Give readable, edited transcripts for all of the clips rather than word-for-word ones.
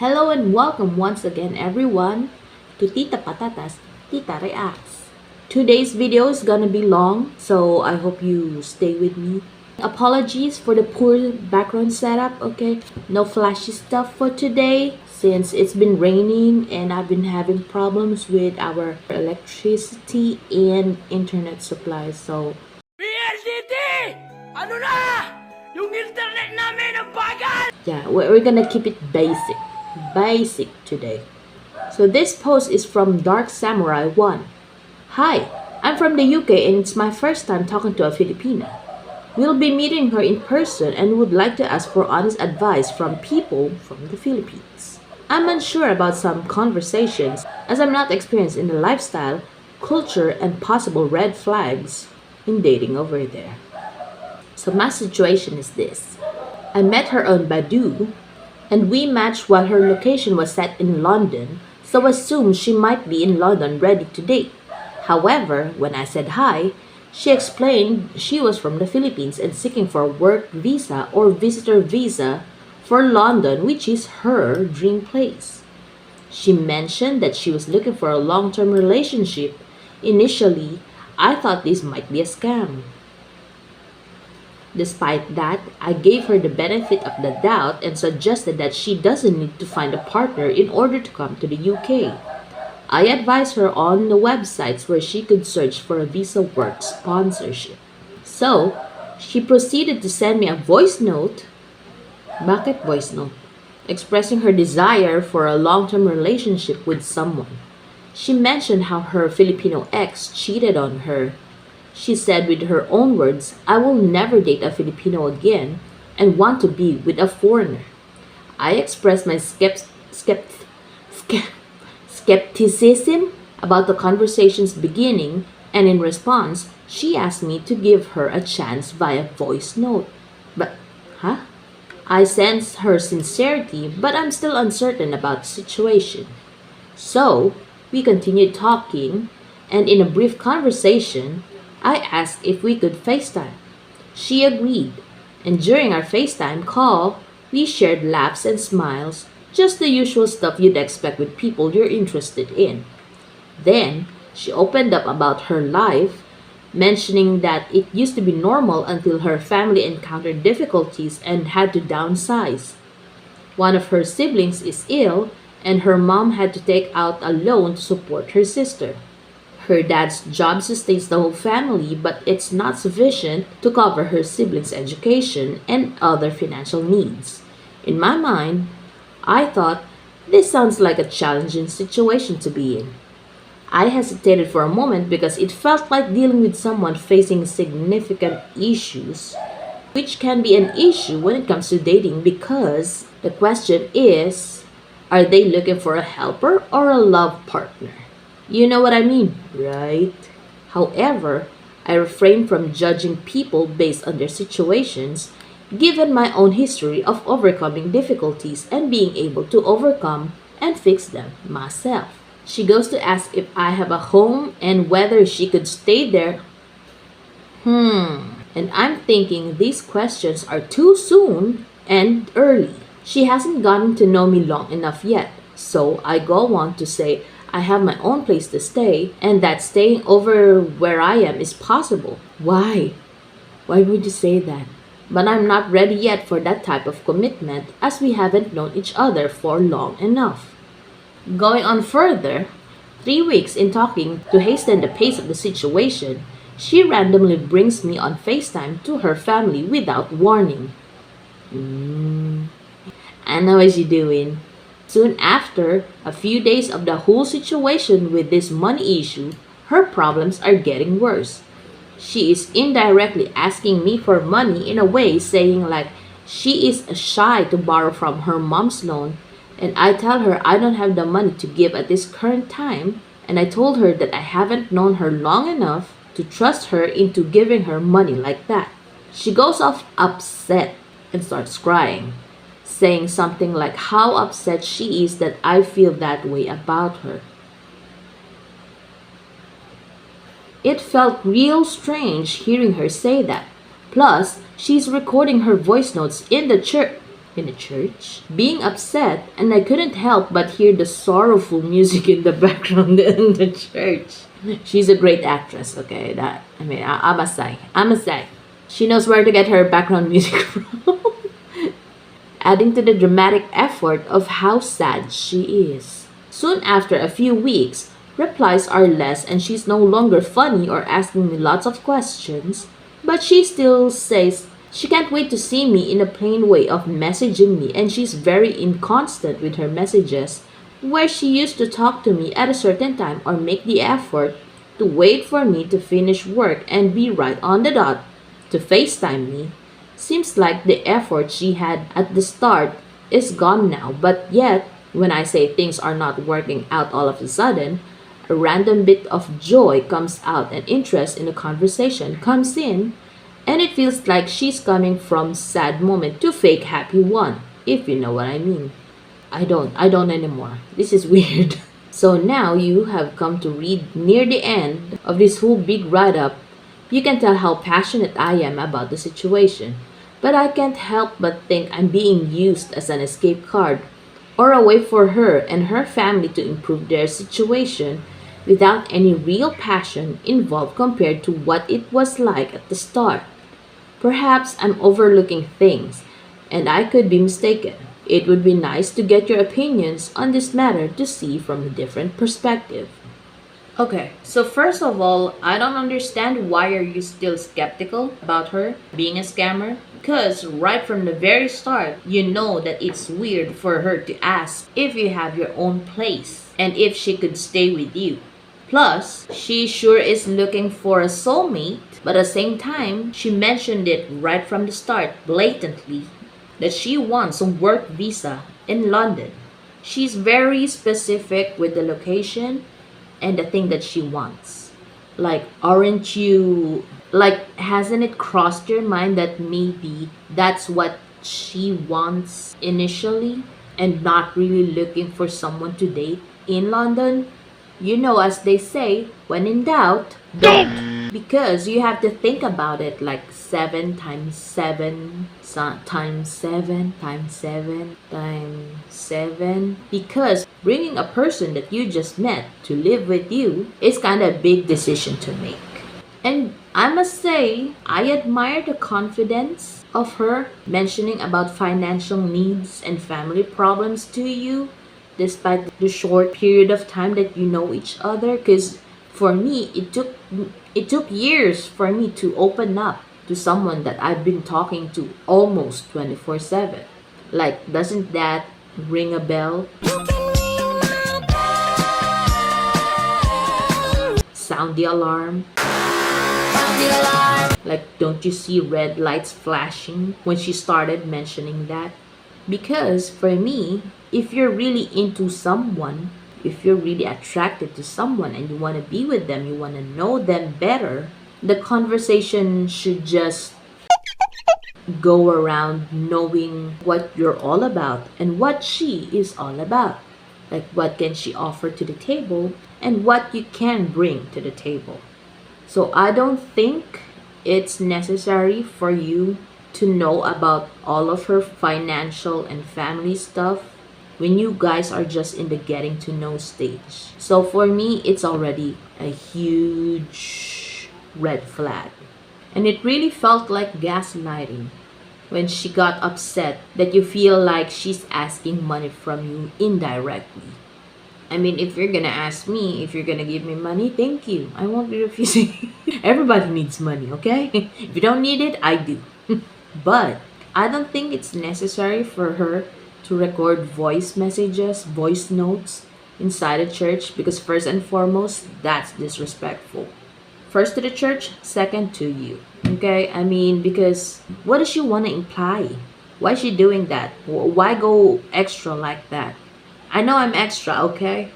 Hello and welcome once again everyone to Tita Patata's Tita Reacts. Today's video is gonna be long, so I hope you stay with me. Apologies for the poor background setup, okay? No flashy stuff for today since it's been raining and I've been having problems with our electricity and internet supplies, so PLDT! Ano na? Yung internet namin ang bagal! yeah, we're gonna keep it basic today. So this post is from Dark Samurai 1. Hi, I'm from the UK and it's my first time talking to a Filipina. We'll be meeting her in person and would like to ask for honest advice from people from the Philippines. I'm unsure about some conversations as I'm not experienced in the lifestyle, culture, and possible red flags in dating over there. So my situation is this. I met her on Badoo and we matched while her location was set in London, so assumed she might be in London ready to date. However, when I said hi, she explained she was from the Philippines and seeking for a work visa or visitor visa for London, which is her dream place. She mentioned that she was looking for a long-term relationship. Initially, I thought this might be a scam. Despite that, I gave her the benefit of the doubt and suggested that she doesn't need to find a partner in order to come to the UK. I advised her on the websites where she could search for a visa work sponsorship. So, she proceeded to send me a voice note. Bakit voice note? Expressing her desire for a long-term relationship with someone. She mentioned how her Filipino ex cheated on her. She said with her own words, I will never date a Filipino again and want to be with a foreigner. I expressed my skepticism about the conversation's beginning, and in response, she asked me to give her a chance via voice note. But, huh? I sensed her sincerity, but I'm still uncertain about the situation. So, we continued talking, and in a brief conversation, I asked if we could FaceTime. She agreed, and during our FaceTime call, we shared laughs and smiles, just the usual stuff you'd expect with people you're interested in. Then, she opened up about her life, mentioning that it used to be normal until her family encountered difficulties and had to downsize. One of her siblings is ill, and her mom had to take out a loan to support her sister. Her dad's job sustains the whole family, but it's not sufficient to cover her siblings' education and other financial needs. In my mind, I thought, this sounds like a challenging situation to be in. I hesitated for a moment because it felt like dealing with someone facing significant issues, which can be an issue when it comes to dating because the question is, are they looking for a helper or a love partner? You know what I mean, right? However, I refrain from judging people based on their situations, given my own history of overcoming difficulties and being able to overcome and fix them myself. She goes to ask if I have a home and whether she could stay there. And I'm thinking these questions are too soon and early. She hasn't gotten to know me long enough yet, so I go on to say I have my own place to stay and that staying over where I am is possible. Why? Why would you say that? But I'm not ready yet for that type of commitment as we haven't known each other for long enough. Going on further, 3 weeks in talking to hasten the pace of the situation, she randomly brings me on FaceTime to her family without warning. I know what you're doing. Soon after, a few days of the whole situation with this money issue, her problems are getting worse. She is indirectly asking me for money in a way saying like she is shy to borrow from her mom's loan, and I tell her I don't have the money to give at this current time, and I told her that I haven't known her long enough to trust her into giving her money like that. She goes off upset and starts crying, saying something like how upset she is that I feel that way about her. It felt real strange hearing her say that. Plus, she's recording her voice notes in the church. in the church, being upset, and I couldn't help but hear the sorrowful music in the background in the church. She's a great actress, okay? I must say. I must say. She knows where to get her background music from. Adding to the dramatic effort of how sad she is. Soon after a few weeks, replies are less and she's no longer funny or asking me lots of questions, but she still says she can't wait to see me in a plain way of messaging me, and she's very inconstant with her messages, where she used to talk to me at a certain time or make the effort to wait for me to finish work and be right on the dot to FaceTime me. Seems like the effort she had at the start is gone now, but yet, when I say things are not working out all of a sudden, a random bit of joy comes out and interest in the conversation comes in, and it feels like she's coming from sad moment to fake happy one, if you know what I mean. I don't anymore. This is weird. So now you have come to read near the end of this whole big write up. You can tell how passionate I am about the situation. But I can't help but think I'm being used as an escape card or a way for her and her family to improve their situation without any real passion involved compared to what it was like at the start. Perhaps I'm overlooking things, and I could be mistaken. It would be nice to get your opinions on this matter to see from a different perspective. Okay, so first of all, I don't understand why are you still skeptical about her being a scammer? Because right from the very start, you know that it's weird for her to ask if you have your own place and if she could stay with you. Plus, she sure is looking for a soulmate, but at the same time, she mentioned it right from the start blatantly that she wants a work visa in London. She's very specific with the location and the thing that she wants. Like, aren't you, like, hasn't it crossed your mind that maybe that's what she wants initially and not really looking for someone to date in London? You know, as they say, when in doubt, don't. Because you have to think about it like 7 times 7 times 7 times 7 times 7. Because bringing a person that you just met to live with you is kind of a big decision to make. And I must say, I admire the confidence of her mentioning about financial needs and family problems to you despite the short period of time that you know each other, because for me it took years for me to open up to someone that I've been talking to almost 24/7. Like, doesn't that ring a bell? Sound the alarm. Like, don't you see red lights flashing when she started mentioning that? Because for me, if you're really into someone, if you're really attracted to someone and you want to be with them, you want to know them better, the conversation should just go around knowing what you're all about and what she is all about. Like, what can she offer to the table and what you can bring to the table. So I don't think it's necessary for you to know about all of her financial and family stuff when you guys are just in the getting to know stage. So for me, it's already a huge red flag. And it really felt like gaslighting when she got upset that you feel like she's asking money from you indirectly. I mean, if you're gonna ask me, if you're gonna give me money, thank you. I won't be refusing. Everybody needs money, okay? If you don't need it, I do. But I don't think it's necessary for her to record voice messages, voice notes inside a church, because first and foremost, that's disrespectful. First to the church, second to you. Okay? I mean, because what does she want to imply? Why is she doing that? Why go extra like that? I know I'm extra, okay?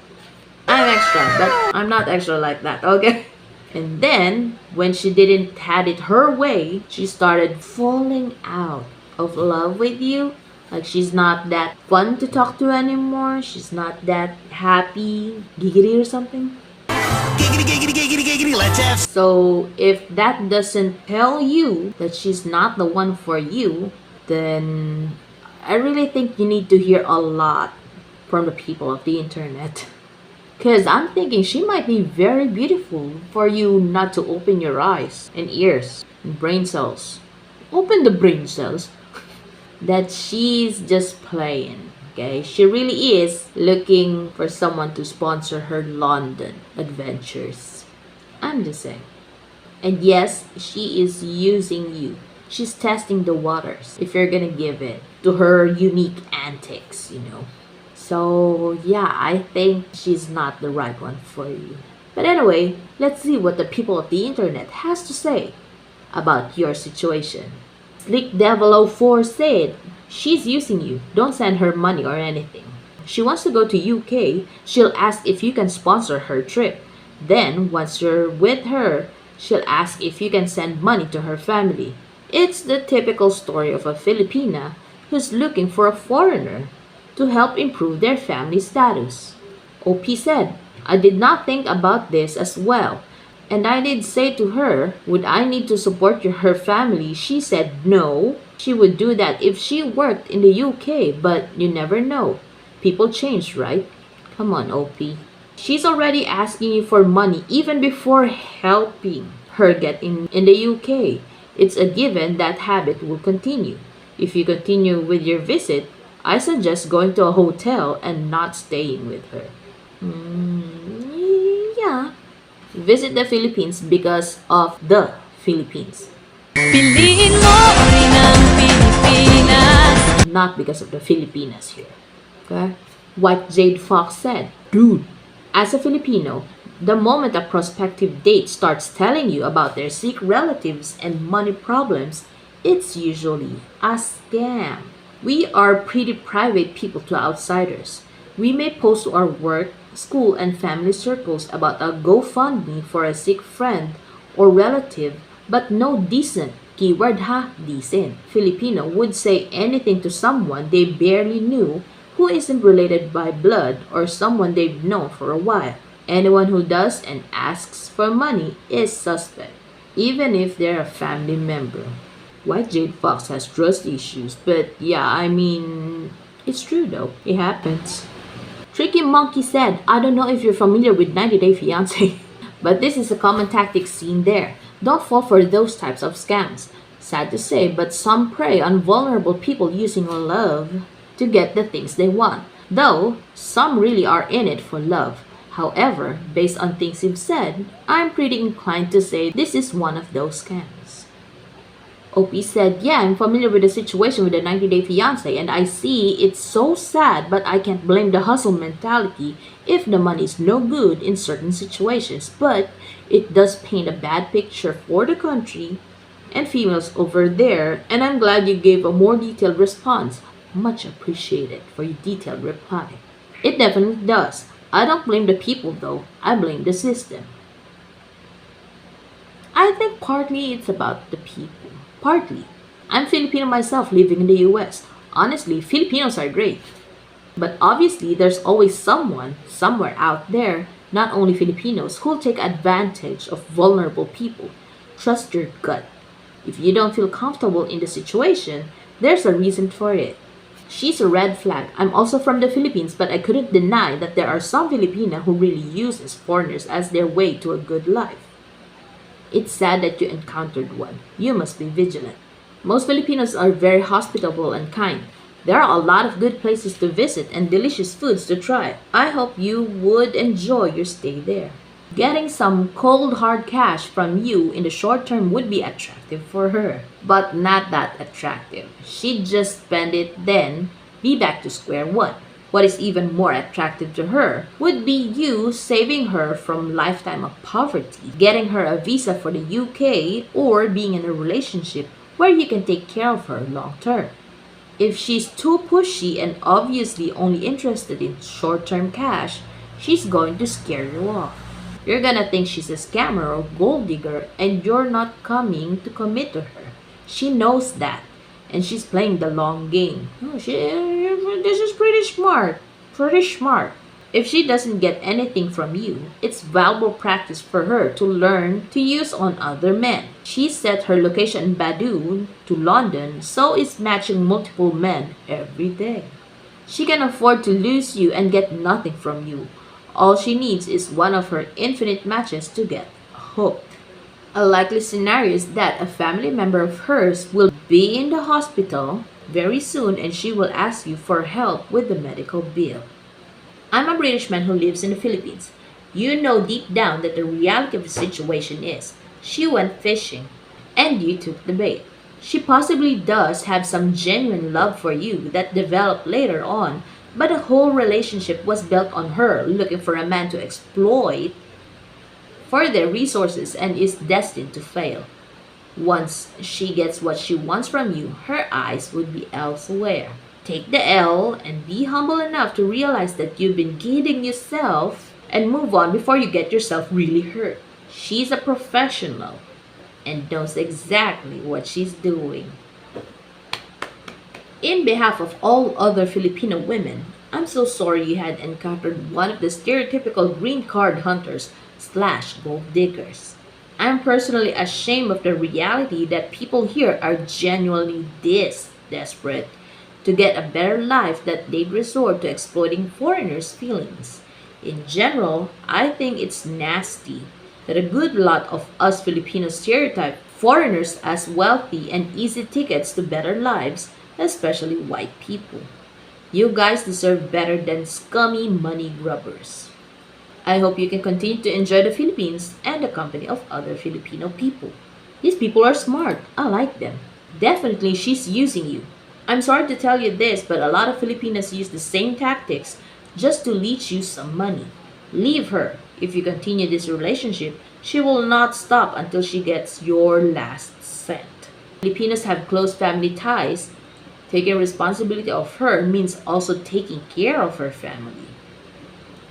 I'm extra, but I'm not extra like that, okay? And then, when she didn't had it her way, she started falling out of love with you. Like, she's not that fun to talk to anymore. She's not that happy, giggity or something. Giggity, giggity, giggity, giggity, let's have. So, if that doesn't tell you that she's not the one for you, then I really think you need to hear a lot from the people of the internet. Because I'm thinking she might be very beautiful for you not to open your eyes and ears and brain cells. Open the brain cells. That she's just playing. Okay, she really is looking for someone to sponsor her London adventures. I'm just saying. And yes, she is using you. She's testing the waters if you're gonna give it to her unique antics. So, yeah, I think she's not the right one for you. But anyway, let's see what the people of the internet has to say about your situation. Slick Devil 04 said, she's using you. Don't send her money or anything. She wants to go to UK. She'll ask if you can sponsor her trip. Then, once you're with her, she'll ask if you can send money to her family. It's the typical story of a Filipina who's looking for a foreigner to help improve their family status. OP said, I did not think about this as well. And I did say to her, would I need to support her family? She said no. She would do that if she worked in the UK, but you never know. People change, right? Come on, OP. She's already asking you for money even before helping her get in the UK. It's a given that habit will continue. If you continue with your visit, I suggest going to a hotel and not staying with her. Yeah. Visit the Philippines because of the Philippines. Piliin mo ang inang Pilipinas. Not because of the Filipinas here. Okay? White Jade Fox said, dude, as a Filipino, the moment a prospective date starts telling you about their sick relatives and money problems, it's usually a scam. We are pretty private people to outsiders. We may post to our work, school, and family circles about a GoFundMe for a sick friend or relative, but no decent, keyword ha, decent, Filipino would say anything to someone they barely knew who isn't related by blood or someone they've known for a while. Anyone who does and asks for money is suspect, even if they're a family member. White Jade Fox has trust issues, but yeah, I mean, it's true though. It happens. Tricky Monkey said, I don't know if you're familiar with 90 Day Fiancé, but this is a common tactic seen there. Don't fall for those types of scams. Sad to say, but some prey on vulnerable people using love to get the things they want. Though, some really are in it for love. However, based on things you've said, I'm pretty inclined to say this is one of those scams. OP said, yeah, I'm familiar with the situation with the 90 Day Fiancé and I see it's so sad, but I can't blame the hustle mentality if the money is no good in certain situations. But it does paint a bad picture for the country and females over there, and I'm glad you gave a more detailed response. Much appreciated for your detailed reply. It definitely does. I don't blame the people though, I blame the system. I think partly it's about the people. Partly. I'm Filipino myself living in the US. Honestly, Filipinos are great. But obviously, there's always someone, somewhere out there, not only Filipinos, who'll take advantage of vulnerable people. Trust your gut. If you don't feel comfortable in the situation, there's a reason for it. She's a red flag. I'm also from the Philippines, but I couldn't deny that there are some Filipina who really uses foreigners as their way to a good life. It's sad that you encountered one. You must be vigilant. Most Filipinos are very hospitable and kind. There are a lot of good places to visit and delicious foods to try. I hope you would enjoy your stay there. Getting some cold hard cash from you in the short term would be attractive for her, but not that attractive. She'd just spend it, then be back to square one. What is even more attractive to her would be you saving her from lifetime of poverty, getting her a visa for the UK, or being in a relationship where you can take care of her long term. If she's too pushy and obviously only interested in short-term cash, she's going to scare you off. You're gonna think she's a scammer or gold digger and you're not coming to commit to her. She knows that. And she's playing the long game. This is pretty smart. Pretty smart. If she doesn't get anything from you, it's valuable practice for her to learn to use on other men. She set her location in Badoo to London, so is matching multiple men every day. She can afford to lose you and get nothing from you. All she needs is one of her infinite matches to get hooked. A likely scenario is that a family member of hers will be in the hospital very soon and she will ask you for help with the medical bill. I'm a British man who lives in the Philippines. You know deep down that the reality of the situation is she went fishing and you took the bait. She possibly does have some genuine love for you that developed later on, but the whole relationship was built on her looking for a man to exploit for their resources and is destined to fail. Once she gets what she wants from you, her eyes would be elsewhere. Take the L and be humble enough to realize that you've been kidding yourself and move on before you get yourself really hurt. She's a professional and knows exactly what she's doing. In behalf of all other Filipino women, I'm so sorry you had encountered one of the stereotypical green card hunters / gold diggers. I'm personally ashamed of the reality that people here are genuinely this desperate to get a better life that they'd resort to exploiting foreigners' feelings. In general, I think it's nasty that a good lot of us Filipinos stereotype foreigners as wealthy and easy tickets to better lives, especially white people. You guys deserve better than scummy money grubbers. I hope you can continue to enjoy the Philippines and the company of other Filipino people. These people are smart. I like them. Definitely she's using you. I'm sorry to tell you this, but a lot of Filipinas use the same tactics just to leech you some money. Leave her. If you continue this relationship, she will not stop until she gets your last cent. Filipinos have close family ties. Taking responsibility of her means also taking care of her family.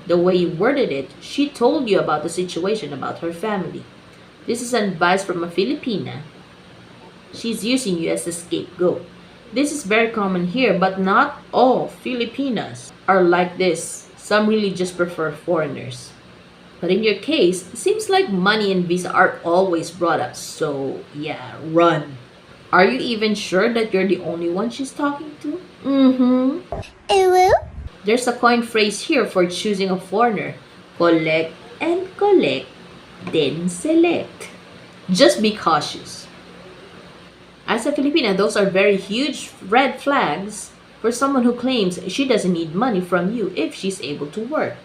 The way you worded it, she told you about the situation about her family. This is advice from a Filipina. She's using you as a scapegoat. This is very common here, but not all Filipinas are like this. Some really just prefer foreigners. But in your case, it seems like money and visa are always brought up, so yeah, run. Are you even sure that you're the only one she's talking to? There's a coin phrase here for choosing a foreigner. Collect and collect, then select. Just be cautious. As a Filipina, those are very huge red flags for someone who claims she doesn't need money from you if she's able to work.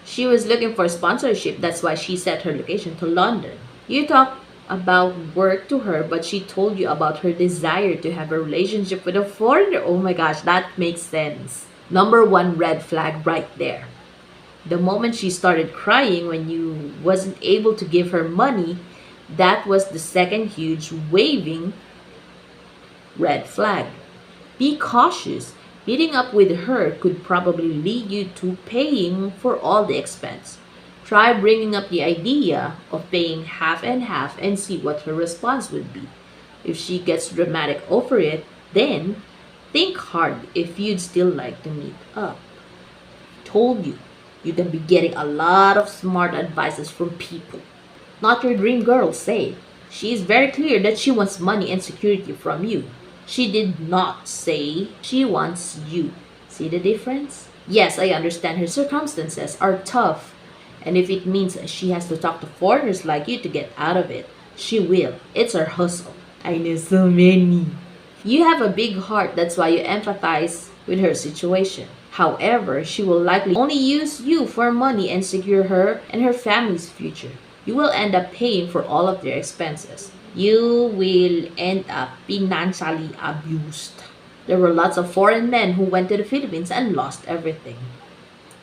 She was looking for sponsorship, that's why she set her location to London. You talked about work to her, but she told you about her desire to have a relationship with a foreigner. Oh my gosh, that makes sense. Number one red flag right there. The moment she started crying when you wasn't able to give her money, that was the second huge waving red flag. Be cautious. Meeting up with her could probably lead you to paying for all the expense. Try bringing up the idea of paying half and half and see what her response would be. If she gets dramatic over it, then think hard if you'd still like to meet up. Told you, you can be getting a lot of smart advices from people. Not your dream girl, say. She is very clear that she wants money and security from you. She did not say she wants you. See the difference? Yes, I understand her circumstances are tough. And if it means she has to talk to foreigners like you to get out of it, she will. It's her hustle. I know so many. You have a big heart, that's why you empathize with her situation. However, she will likely only use you for money and secure her and her family's future. You will end up paying for all of their expenses. You will end up financially abused. There were lots of foreign men who went to the Philippines and lost everything.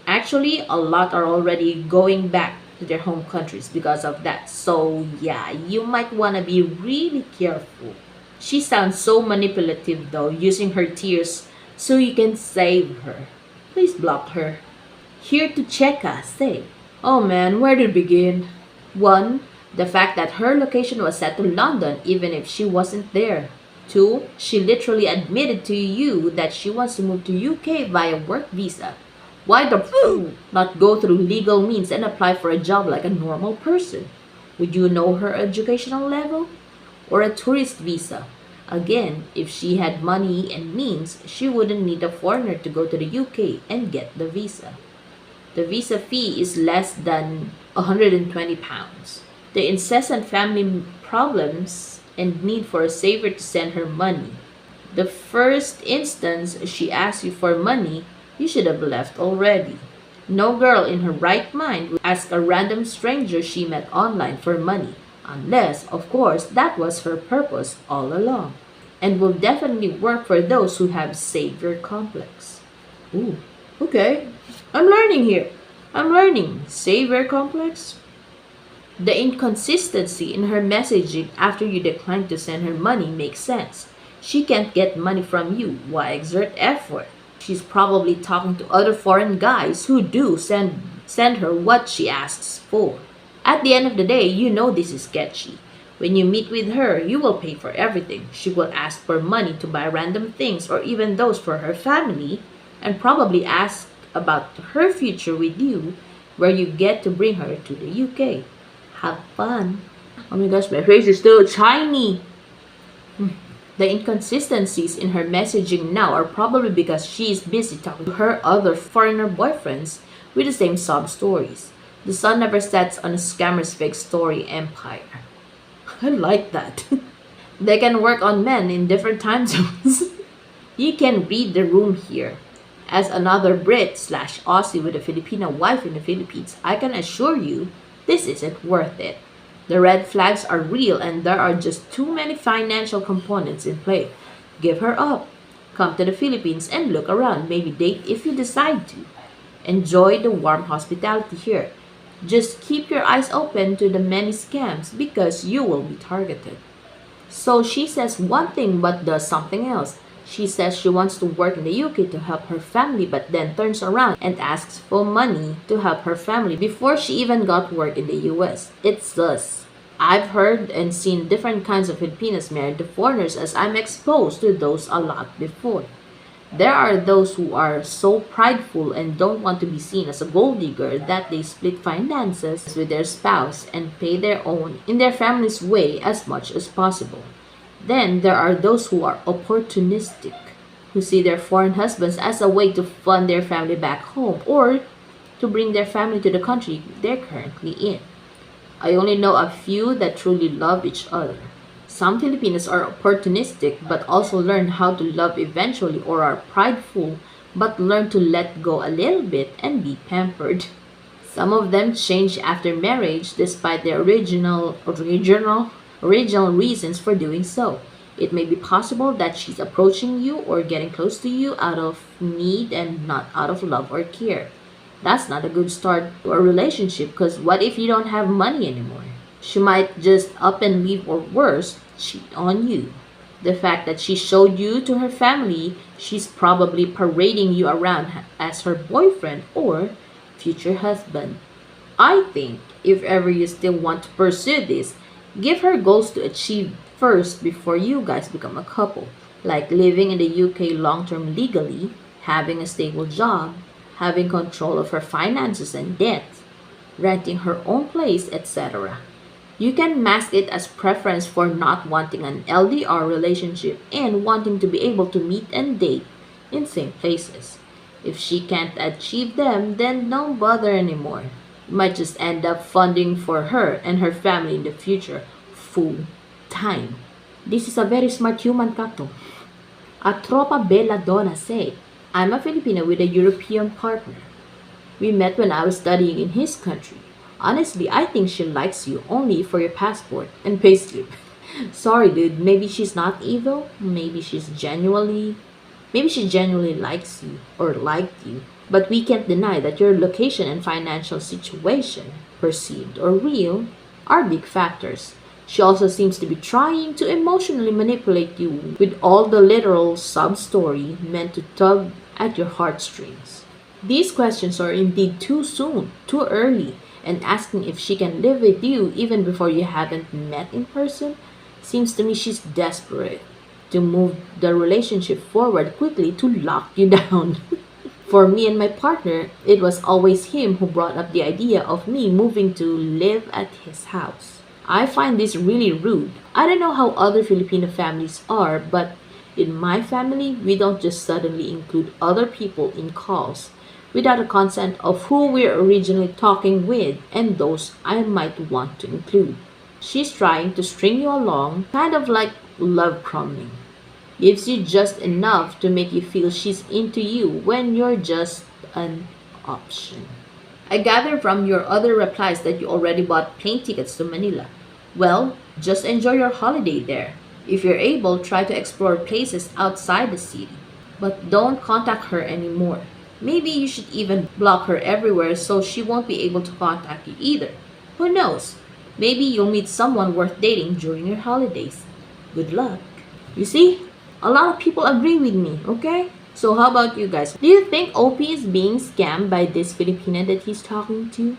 Actually, a lot are already going back to their home countries because of that. So yeah, you might want to be really careful. She sounds so manipulative though, using her tears so you can save her. Please block her. Here to check us, say. Oh man, where to begin? 1. The fact that her location was set to London even if she wasn't there. 2. She literally admitted to you that she wants to move to UK via work visa. Why the not go through legal means and apply for a job like a normal person? Would you know her educational level? Or a tourist visa? Again, if she had money and means, she wouldn't need a foreigner to go to the UK and get the visa. The visa fee is less than £120. The incessant family problems and need for a saver to send her money. The first instance she asks you for money, you should have left already. No girl in her right mind would ask a random stranger she met online for money, unless, of course, that was her purpose all along, and will definitely work for those who have savior complex. Ooh, okay. I'm learning here. I'm learning. Savior complex? The inconsistency in her messaging after you declined to send her money makes sense. She can't get money from you. Why exert effort? She's probably talking to other foreign guys who do send her what she asks for. At the end of the day, you know this is sketchy. When you meet with her, you will pay for everything. She will ask for money to buy random things or even those for her family, and probably ask about her future with you, where you get to bring her to the UK. Have fun. Oh my gosh, my face is still shiny. The inconsistencies in her messaging now are probably because she is busy talking to her other foreigner boyfriends with the same sob stories. The sun never sets on a scammer's fake story empire. I like that. They can work on men in different time zones. You can read the room here. As another Brit slash Aussie with a Filipina wife in the Philippines, I can assure you this isn't worth it. The red flags are real and there are just too many financial components in play. Give her up. Come to the Philippines and look around. Maybe date if you decide to. Enjoy the warm hospitality here. Just keep your eyes open to the many scams because you will be targeted. So she says one thing but does something else. She says she wants to work in the UK to help her family but then turns around and asks for money to help her family before she even got work in the US. It's sus. I've heard and seen different kinds of Filipinas married to foreigners as I'm exposed to those a lot before. There are those who are so prideful and don't want to be seen as a gold digger that they split finances with their spouse and pay their own in their family's way as much as possible. Then there are those who are opportunistic, who see their foreign husbands as a way to fund their family back home or to bring their family to the country they're currently in. I only know a few that truly love each other. Some Filipinos are opportunistic but also learn how to love eventually, or are prideful but learn to let go a little bit and be pampered. Some of them change after marriage despite their original reasons for doing so. It may be possible that she's approaching you or getting close to you out of need and not out of love or care. That's not a good start to a relationship, because what if you don't have money anymore? She might just up and leave, or worse, cheat on you. The fact that she showed you to her family, she's probably parading you around as her boyfriend or future husband. I think if ever you still want to pursue this, give her goals to achieve first before you guys become a couple, like living in the UK long-term legally, having a stable job, having control of her finances and debt, renting her own place, etc. You can mask it as preference for not wanting an LDR relationship and wanting to be able to meet and date in same places. If she can't achieve them, then don't bother anymore. You might just end up funding for her and her family in the future full time. This is a very smart human, Kato. A tropa bella donna say, I'm a Filipino with a European partner. We met when I was studying in his country. Honestly, I think she likes you only for your passport and payslip. Sorry, dude. Maybe she's not evil. Maybe she genuinely likes you or liked you. But we can't deny that your location and financial situation, perceived or real, are big factors. She also seems to be trying to emotionally manipulate you with all the literal sub-story meant to tug at your heartstrings. These questions are indeed too soon, too early, and asking if she can live with you even before you haven't met in person seems to me she's desperate to move the relationship forward quickly to lock you down. For me and my partner, it was always him who brought up the idea of me moving to live at his house. I find this really rude. I don't know how other Filipino families are, but in my family, we don't just suddenly include other people in calls without the consent of who we're originally talking with and those I might want to include. She's trying to string you along, kind of like love crumbing. Gives you just enough to make you feel she's into you when you're just an option. I gather from your other replies that you already bought plane tickets to Manila. Well, just enjoy your holiday there. If you're able, try to explore places outside the city. But don't contact her anymore. Maybe you should even block her everywhere so she won't be able to contact you either. Who knows? Maybe you'll meet someone worth dating during your holidays. Good luck. You see? A lot of people agree with me, okay? So how about you guys? Do you think OP is being scammed by this Filipina that he's talking to?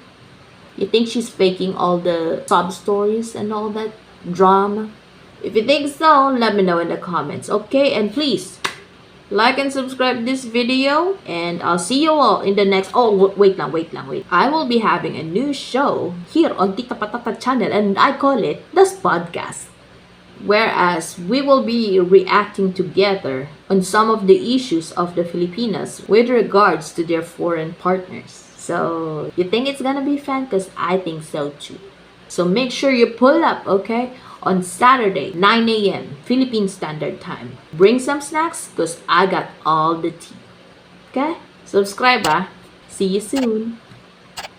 You think she's faking all the sob stories and all that drama? If you think so, let me know in the comments, okay? And please, like and subscribe this video. And I'll see you all in the next... Oh, wait lang. I will be having a new show here on TitaPatata channel. And I call it The Podcast. Whereas we will be reacting together on some of the issues of the Filipinas with regards to their foreign partners. So, you think it's gonna be fun? Because I think so too. So make sure you pull up, okay? On Saturday, 9 a.m. Philippine Standard Time. Bring some snacks because I got all the tea. Okay? Subscribe, ah. See you soon.